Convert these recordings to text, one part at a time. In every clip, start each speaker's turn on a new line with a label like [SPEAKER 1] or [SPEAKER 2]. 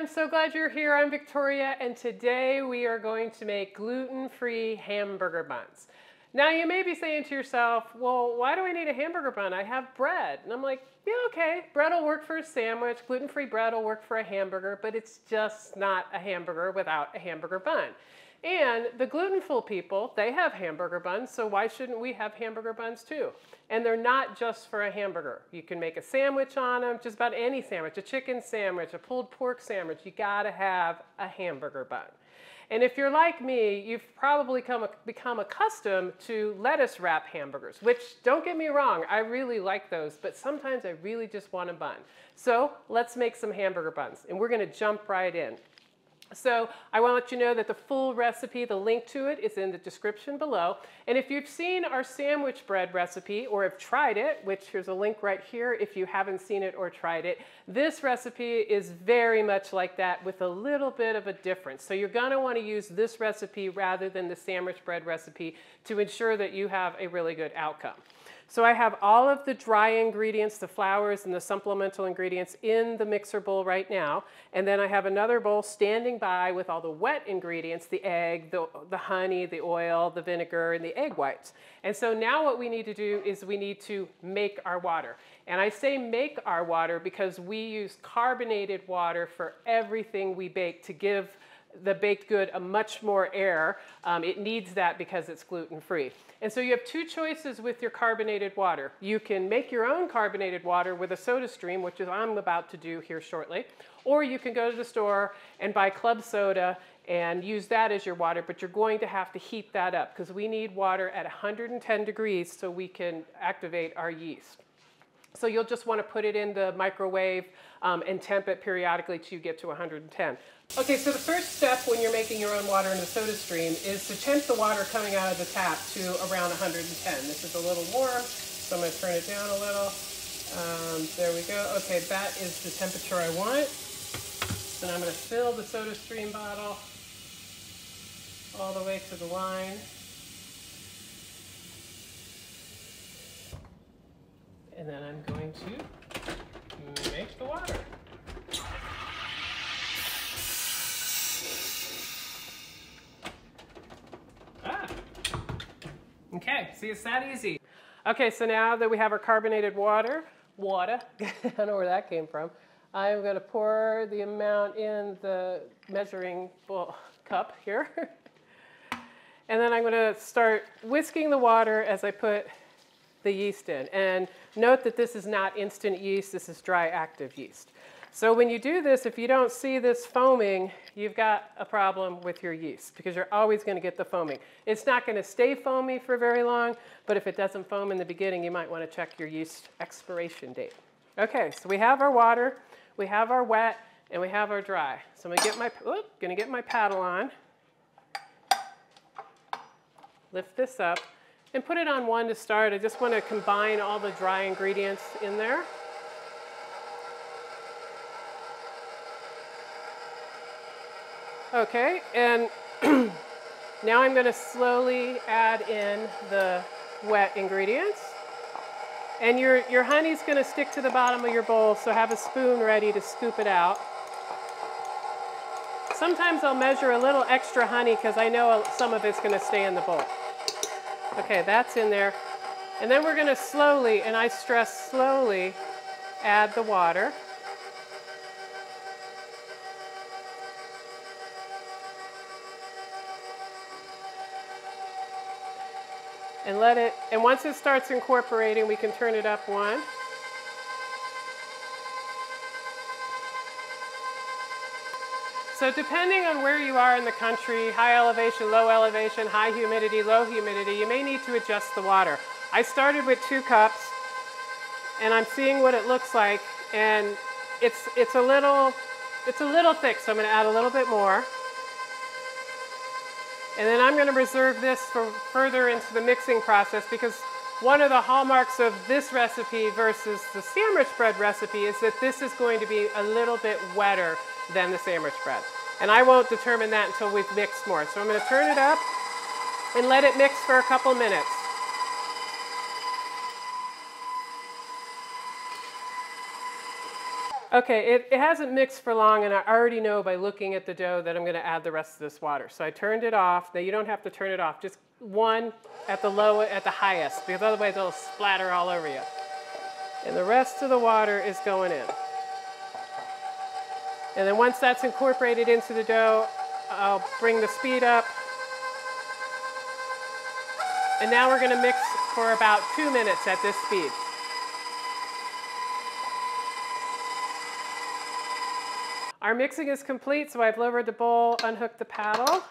[SPEAKER 1] I'm so glad you're here. I'm Victoria, and today we are going to make gluten-free hamburger buns. Now you may be saying to yourself, well, why do I need a hamburger bun? I have bread. And I'm like, yeah, okay, bread will work for a sandwich, gluten-free bread will work for a hamburger, but it's just not a hamburger without a hamburger bun. And the glutenful people, they have hamburger buns, so why shouldn't we have hamburger buns too? And they're not just for a hamburger. You can make a sandwich on them, just about any sandwich, a chicken sandwich, a pulled pork sandwich. You gotta have a hamburger bun. And if you're like me, you've probably become accustomed to lettuce wrap hamburgers, which, don't get me wrong, I really like those, but sometimes I really just want a bun. So let's make some hamburger buns, and we're gonna jump right in. So I want to let you know that the full recipe, the link to it, is in the description below. And if you've seen our sandwich bread recipe or have tried it, which here's a link right here if you haven't seen it or tried it, this recipe is very much like that with a little bit of a difference. So you're going to want to use this recipe rather than the sandwich bread recipe to ensure that you have a really good outcome. So I have all of the dry ingredients, the flours and the supplemental ingredients in the mixer bowl right now. And then I have another bowl standing by with all the wet ingredients, the egg, the honey, the oil, the vinegar, and the egg whites. And so now what we need to do is we need to make our water. And I say make our water because we use carbonated water for everything we bake to give the baked good a much more air. It needs that because it's gluten-free. And so you have two choices with your carbonated water. You can make your own carbonated water with a soda stream, which is I'm about to do here shortly, or you can go to the store and buy club soda and use that as your water, but you're going to have to heat that up because we need water at 110 degrees so we can activate our yeast. So you'll just want to put it in the microwave and temp it periodically till you get to 110. Okay, so the first step when you're making your own water in the soda stream is to temp the water coming out of the tap to around 110. This is a little warm, so I'm going to turn it down a little. There we go. Okay, that is the temperature I want. Then I'm going to fill the soda stream bottle all the way to the line. And then I'm going to make the water. Okay, see, it's that easy. Okay, so now that we have our carbonated water, I don't know where that came from, I'm going to pour the amount in the measuring cup here. And then I'm going to start whisking the water as I put the yeast in. And note that this is not instant yeast, this is dry active yeast. So when you do this, if you don't see this foaming, you've got a problem with your yeast because you're always going to get the foaming. It's not going to stay foamy for very long, but if it doesn't foam in the beginning, you might want to check your yeast expiration date. Okay, so we have our water, we have our wet, and we have our dry. So I'm going to get my paddle on, lift this up, and put it on 1 to start. I just want to combine all the dry ingredients in there. Okay, and now I'm going to slowly add in the wet ingredients. And your honey's going to stick to the bottom of your bowl, so have a spoon ready to scoop it out. Sometimes I'll measure a little extra honey because I know some of it's going to stay in the bowl. Okay, that's in there. And then we're going to slowly, and I stress slowly, add the water. And let it, and once it starts incorporating, we can turn it up 1. So depending on where you are in the country, high elevation, low elevation, high humidity, low humidity, you may need to adjust the water. I started with 2 cups, and I'm seeing what it looks like, and it's a little thick, so I'm going to add a little bit more. And then I'm going to reserve this for further into the mixing process because one of the hallmarks of this recipe versus the sandwich bread recipe is that this is going to be a little bit wetter than the sandwich bread. And I won't determine that until we've mixed more. So I'm going to turn it up and let it mix for a couple minutes. Okay, it hasn't mixed for long, and I already know by looking at the dough that I'm going to add the rest of this water. So I turned it off. Now you don't have to turn it off, just one at the highest, because otherwise it'll splatter all over you. And the rest of the water is going in. And then once that's incorporated into the dough, I'll bring the speed up. And now we're going to mix for about 2 minutes at this speed. Our mixing is complete, so I've lowered the bowl, unhooked the paddle.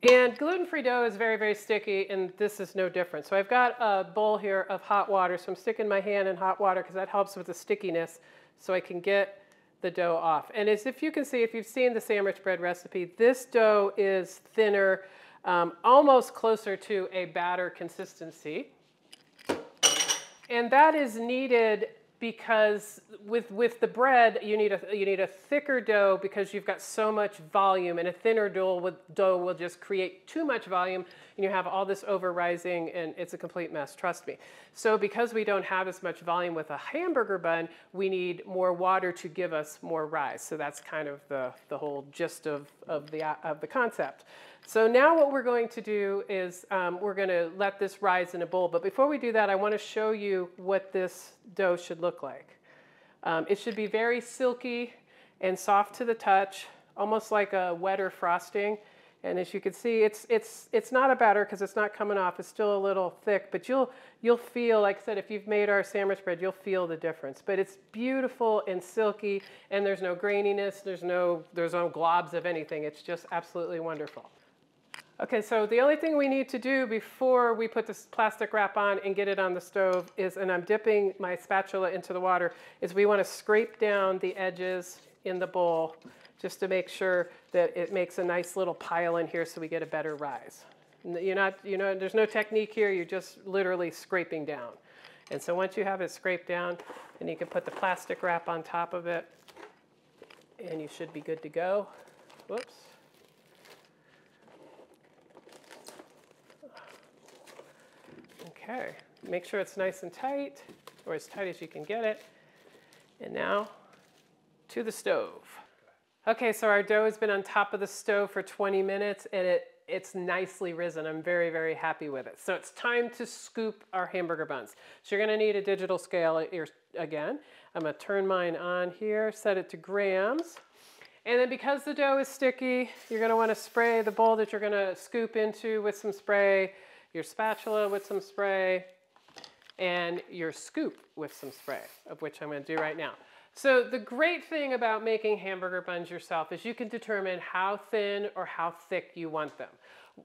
[SPEAKER 1] And gluten-free dough is very, very sticky, and this is no different. So I've got a bowl here of hot water, so I'm sticking my hand in hot water because that helps with the stickiness so I can get the dough off. And as if you can see, if you've seen the sandwich bread recipe, this dough is thinner, almost closer to a batter consistency. And that is needed because with the bread, you need a thicker dough because you've got so much volume, and a thinner dough will just create too much volume, and you have all this over rising, and it's a complete mess, trust me. So because we don't have as much volume with a hamburger bun, we need more water to give us more rise. So that's kind of the whole gist of the concept. So now what we're going to do is we're going to let this rise in a bowl. But before we do that, I want to show you what this dough should look like. It should be very silky and soft to the touch, almost like a wetter frosting. And as you can see, it's not a batter because it's not coming off. It's still a little thick, but you'll feel, like I said, if you've made our sandwich bread, you'll feel the difference. But it's beautiful and silky, and there's no graininess, there's no globs of anything. It's just absolutely wonderful. Okay, so the only thing we need to do before we put this plastic wrap on and get it on the stove is, and I'm dipping my spatula into the water, is we want to scrape down the edges in the bowl just to make sure that it makes a nice little pile in here so we get a better rise. There's no technique here, you're just literally scraping down. And so once you have it scraped down, then you can put the plastic wrap on top of it, and you should be good to go. Whoops. Okay, make sure it's nice and tight, or as tight as you can get it. And now to the stove. Okay, so our dough has been on top of the stove for 20 minutes, and it's nicely risen. I'm very, very happy with it. So it's time to scoop our hamburger buns. So you're going to need a digital scale again. I'm going to turn mine on here, set it to grams. And then because the dough is sticky, you're going to want to spray the bowl that you're going to scoop into with some spray, your spatula with some spray, and your scoop with some spray, of which I'm going to do right now. So the great thing about making hamburger buns yourself is you can determine how thin or how thick you want them.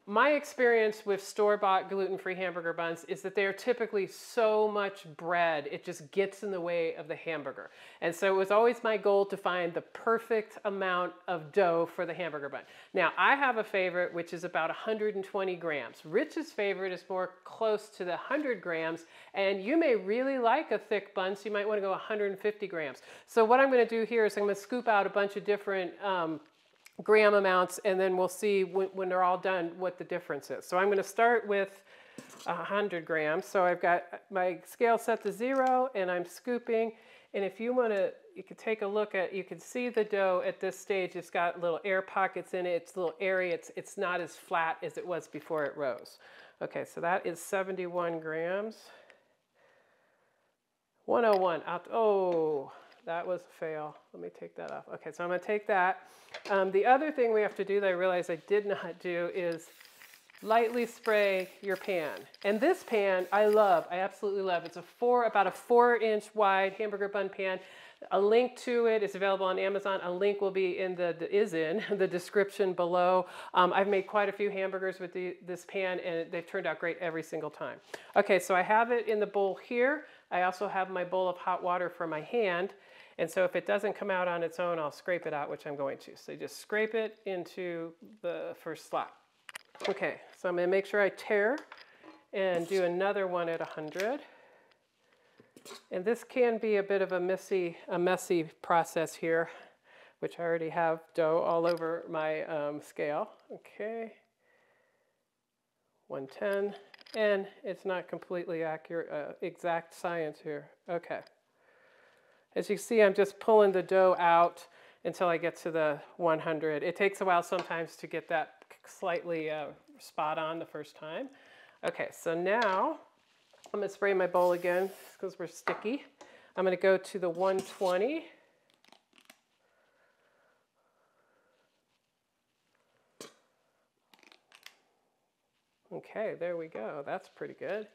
[SPEAKER 1] My experience with store-bought gluten-free hamburger buns is that they are typically so much bread, it just gets in the way of the hamburger. And so it was always my goal to find the perfect amount of dough for the hamburger bun. Now, I have a favorite, which is about 120 grams. Rich's favorite is more close to the 100 grams, and you may really like a thick bun, so you might want to go 150 grams. So what I'm going to do here is I'm going to scoop out a bunch of different gram amounts, and then we'll see when they're all done what the difference is. So I'm going to start with 100 grams. So I've got my scale set to 0, and I'm scooping. And if you want to, you could take a look at, you can see the dough at this stage. It's got little air pockets in it. It's a little airy. It's not as flat as it was before it rose. Okay, so that is 71 grams. 101. Oh, that was a fail. Let me take that off. Okay, so I'm going to take that. The other thing we have to do that I realized I did not do is lightly spray your pan. And this pan I love. I absolutely love. It's about a 4-inch wide hamburger bun pan. A link to it is available on Amazon. A link will be in the description below. I've made quite a few hamburgers with this pan, and they've turned out great every single time. Okay, so I have it in the bowl here. I also have my bowl of hot water for my hand. And so if it doesn't come out on its own, I'll scrape it out, which I'm going to. So you just scrape it into the first slot. Okay, so I'm going to make sure I tear and do another one at 100. And this can be a bit of a messy process here, which I already have dough all over my scale. Okay, 110, and it's not completely accurate, exact science here. Okay. As you see, I'm just pulling the dough out until I get to the 100. It takes a while sometimes to get that slightly spot on the first time. Okay, so now I'm gonna spray my bowl again because we're sticky. I'm gonna go to the 120. Okay, there we go. That's pretty good.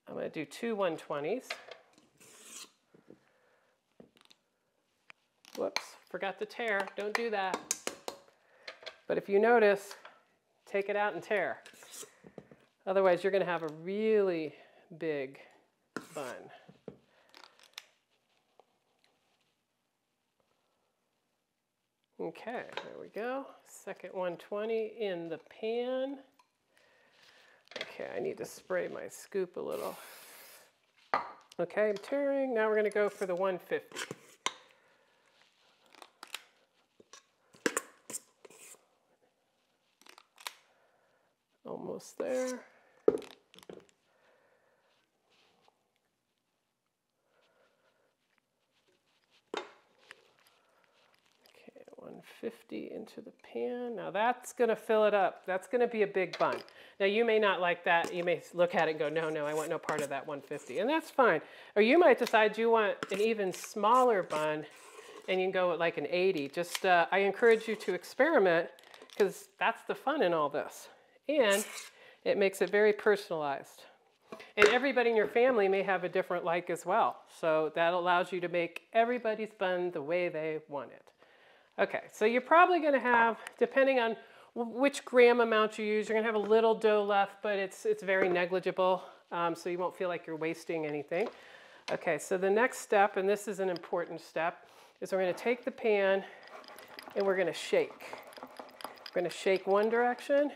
[SPEAKER 1] I'm gonna do 2 120s. Whoops, forgot to tear. Don't do that. But if you notice, take it out and tear. Otherwise, you're going to have a really big bun. Okay, there we go. Second 120 in the pan. Okay, I need to spray my scoop a little. Okay, I'm tearing. Now we're going to go for the 150. Almost there. Okay, 150 into the pan. Now that's going to fill it up. That's going to be a big bun. Now you may not like that. You may look at it and go, no, no, I want no part of that 150. And that's fine. Or you might decide you want an even smaller bun and you can go with like an 80. Just, I encourage you to experiment because that's the fun in all this. And it makes it very personalized. And everybody in your family may have a different like as well. So that allows you to make everybody's bun the way they want it. Okay, so you're probably going to have, depending on which gram amount you use, you're going to have a little dough left, but it's very negligible, so you won't feel like you're wasting anything. Okay, so the next step, and this is an important step, is we're going to take the pan and we're going to shake. We're going to shake one direction.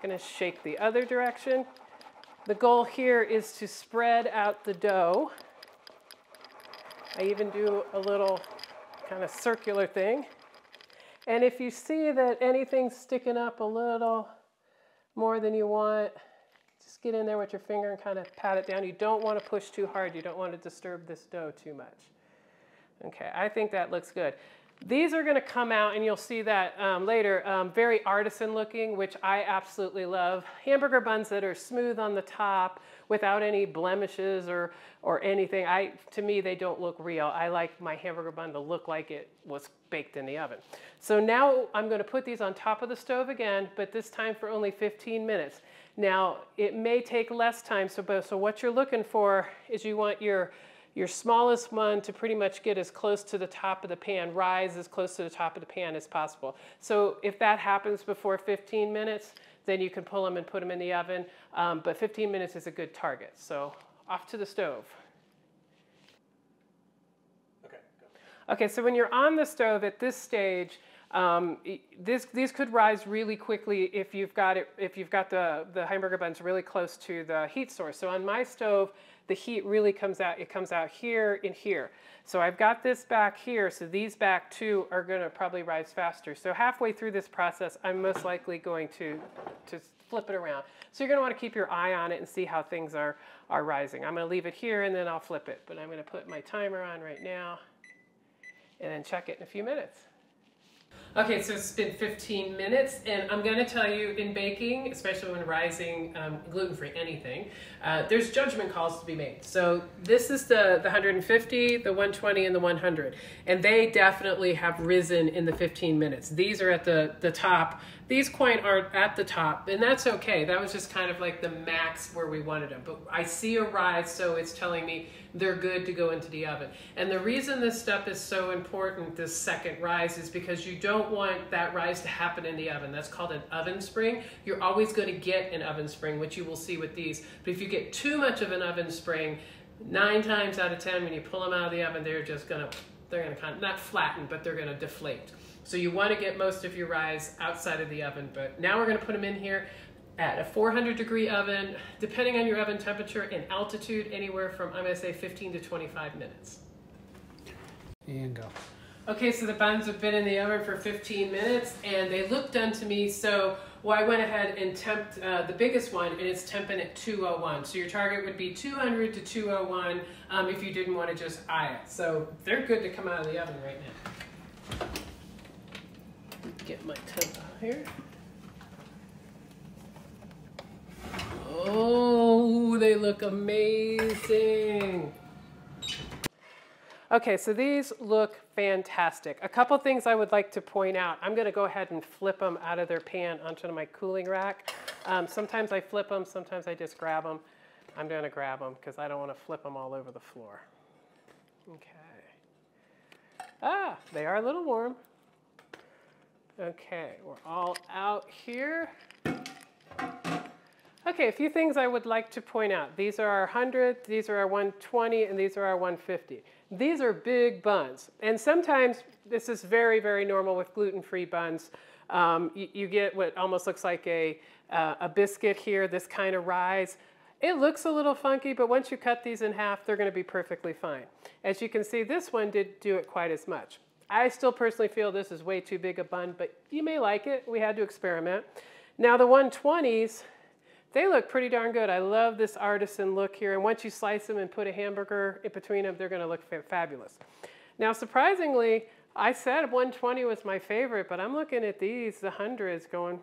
[SPEAKER 1] Going to shake the other direction. The goal here is to spread out the dough. I even do a little kind of circular thing. And if you see that anything's sticking up a little more than you want, just get in there with your finger and kind of pat it down. You don't want to push too hard. You don't want to disturb this dough too much. Okay, I think that looks good. These are going to come out, and you'll see that later, very artisan looking, which I absolutely love. Hamburger buns that are smooth on the top without any blemishes or anything. To me, they don't look real. I like my hamburger bun to look like it was baked in the oven. So now I'm going to put these on top of the stove again, but this time for only 15 minutes. Now, it may take less time, so what you're looking for is you want your smallest one to pretty much get as close to the top of the pan, rise as close to the top of the pan as possible. So if that happens before 15 minutes, then you can pull them and put them in the oven. But 15 minutes is a good target. So off to the stove. Okay, go. Okay, so when you're on the stove at this stage, these could rise really quickly if you've got the hamburger buns really close to the heat source. So on my stove, the heat really comes out. It comes out here and here. So I've got this back here. So these back two are going to probably rise faster. So halfway through this process, I'm most likely going to flip it around. So you're going to want to keep your eye on it and see how things are rising. I'm going to leave it here and then I'll flip it. But I'm going to put my timer on right now and then check it in a few minutes. Okay, so it's been 15 minutes, and I'm going to tell you, in baking, especially when rising gluten-free anything, there's judgment calls to be made. So this is the 150, the 120, and the 100, and they definitely have risen in the 15 minutes. These are at the top. These quite aren't at the top, and that's okay. That was just kind of like the max where we wanted them. But I see a rise, so it's telling me they're good to go into the oven. And the reason this step is so important, this second rise, is because you don't want that rise to happen in the oven. That's called an oven spring. You're always going to get an oven spring, which you will see with these. But if you get too much of an oven spring, 9 times out of 10, when you pull them out of the oven, they're going to kind of, not flatten, but they're going to deflate. So you want to get most of your rise outside of the oven. But now we're going to put them in here at a 400-degree oven, depending on your oven temperature and altitude, anywhere from, I'm going to say, 15 to 25 minutes.
[SPEAKER 2] And go.
[SPEAKER 1] Okay, so the buns have been in the oven for 15 minutes and they look done to me, so I went ahead and temped the biggest one, and it's temping at 201. So your target would be 200 to 201 if you didn't want to just eye it. So they're good to come out of the oven right now. Get my temp out here. Oh, they look amazing. Okay, so these look fantastic. A couple things I would like to point out. I'm going to go ahead and flip them out of their pan onto my cooling rack. Sometimes I flip them, sometimes I just grab them. I'm going to grab them because I don't want to flip them all over the floor. Okay. Ah, they are a little warm. Okay, we're all out here. Okay, a few things I would like to point out. These are our 100, these are our 120, and these are our 150. These are big buns. And sometimes this is very, very normal with gluten-free buns. You get what almost looks like a biscuit here, this kind of rise. It looks a little funky, but once you cut these in half, they're going to be perfectly fine. As you can see, this one didn't do it quite as much. I still personally feel this is way too big a bun, but you may like it. We had to experiment. Now the 120s, they look pretty darn good. I love this artisan look here. And once you slice them and put a hamburger in between them, they're going to look fabulous. Now, surprisingly, I said 120 was my favorite, but I'm looking at these, the 100s, going,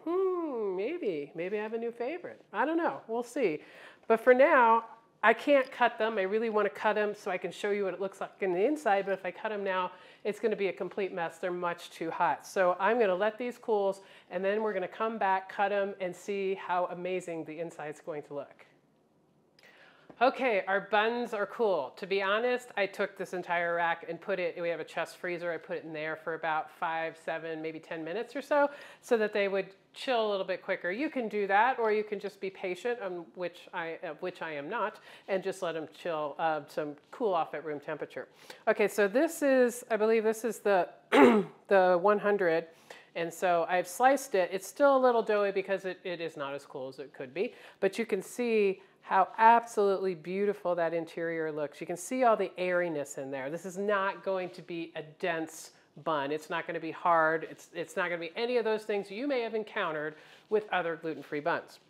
[SPEAKER 1] maybe I have a new favorite. I don't know. We'll see. But for now, I can't cut them. I really want to cut them so I can show you what it looks like in the inside. But if I cut them now, it's going to be a complete mess. They're much too hot. So I'm going to let these cool, and then we're going to come back, cut them, and see how amazing the inside's going to look. Okay, our buns are cool. To be honest, I took this entire rack and put it, we have a chest freezer, I put it in there for about 5, 7, maybe 10 minutes or so that they would chill a little bit quicker. You can do that, or you can just be patient, which I am not, and just let them chill, cool off at room temperature. Okay, so this is, I believe this is the, the 100. And so I've sliced it. It's still a little doughy because it is not as cool as it could be, but you can see how absolutely beautiful that interior looks. You can see all the airiness in there. This is not going to be a dense bun. It's not going to be hard. It's not going to be any of those things you may have encountered with other gluten-free buns.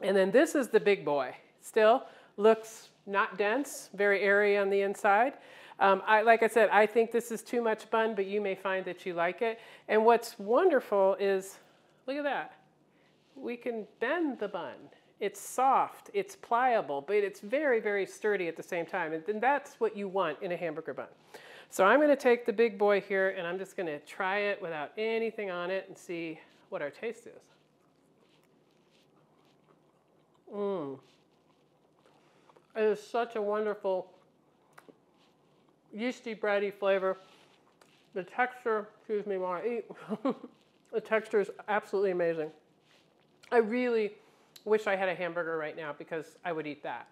[SPEAKER 1] And then this is the big boy. Still looks not dense, very airy on the inside. Like I said, I think this is too much bun, but you may find that you like it. And what's wonderful is, look at that. We can bend the bun. It's soft, it's pliable, but it's very, very sturdy at the same time. And that's what you want in a hamburger bun. So I'm going to take the big boy here, and I'm just going to try it without anything on it and see what our taste is. It is such a wonderful yeasty, bready flavor. The texture, excuse me while I eat, the texture is absolutely amazing. I really wish I had a hamburger right now because I would eat that.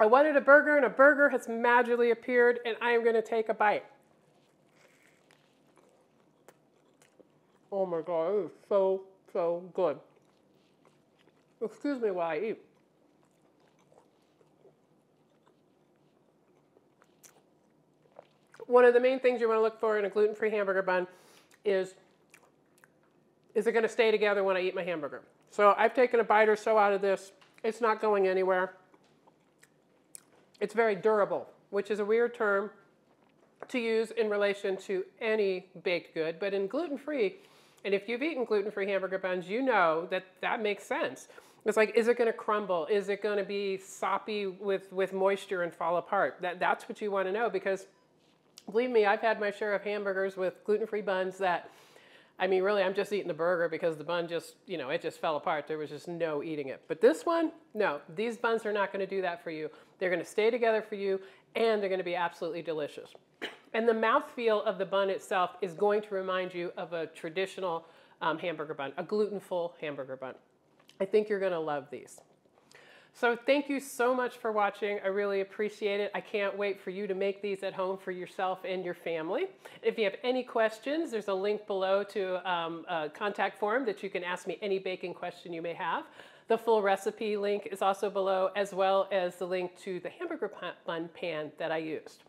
[SPEAKER 1] I wanted a burger, and a burger has magically appeared, and I am going to take a bite. Oh my God, it is so, so good. Excuse me while I eat. One of the main things you want to look for in a gluten-free hamburger bun is it going to stay together when I eat my hamburger? So I've taken a bite or so out of this. It's not going anywhere. It's very durable, which is a weird term to use in relation to any baked good. But in gluten-free, and if you've eaten gluten-free hamburger buns, you know that that makes sense. It's like, is it going to crumble? Is it going to be soppy with moisture and fall apart? That's what you want to know, because believe me, I've had my share of hamburgers with gluten-free buns that, I mean, really, I'm just eating the burger because the bun just, you know, it just fell apart. There was just no eating it. But this one, no, these buns are not going to do that for you. They're going to stay together for you, and they're going to be absolutely delicious. And the mouthfeel of the bun itself is going to remind you of a traditional hamburger bun, a glutenful hamburger bun. I think you're going to love these. So thank you so much for watching. I really appreciate it. I can't wait for you to make these at home for yourself and your family. If you have any questions, there's a link below to a contact form that you can ask me any baking question you may have. The full recipe link is also below, as well as the link to the hamburger bun pan that I used.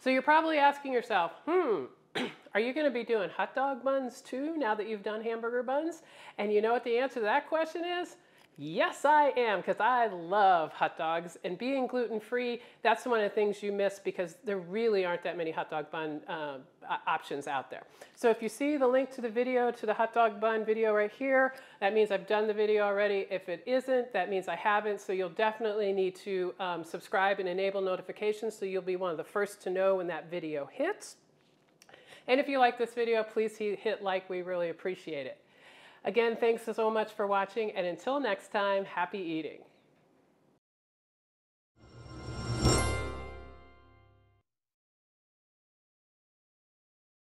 [SPEAKER 1] So you're probably asking yourself, are you going to be doing hot dog buns too now that you've done hamburger buns? And you know what the answer to that question is? Yes, I am, because I love hot dogs. And being gluten-free, that's one of the things you miss because there really aren't that many hot dog bun options out there. So if you see the link to the video, to the hot dog bun video right here, that means I've done the video already. If it isn't, that means I haven't. So you'll definitely need to subscribe and enable notifications so you'll be one of the first to know when that video hits. And if you like this video, please hit like. We really appreciate it. Again, thanks so much for watching, and until next time, happy eating.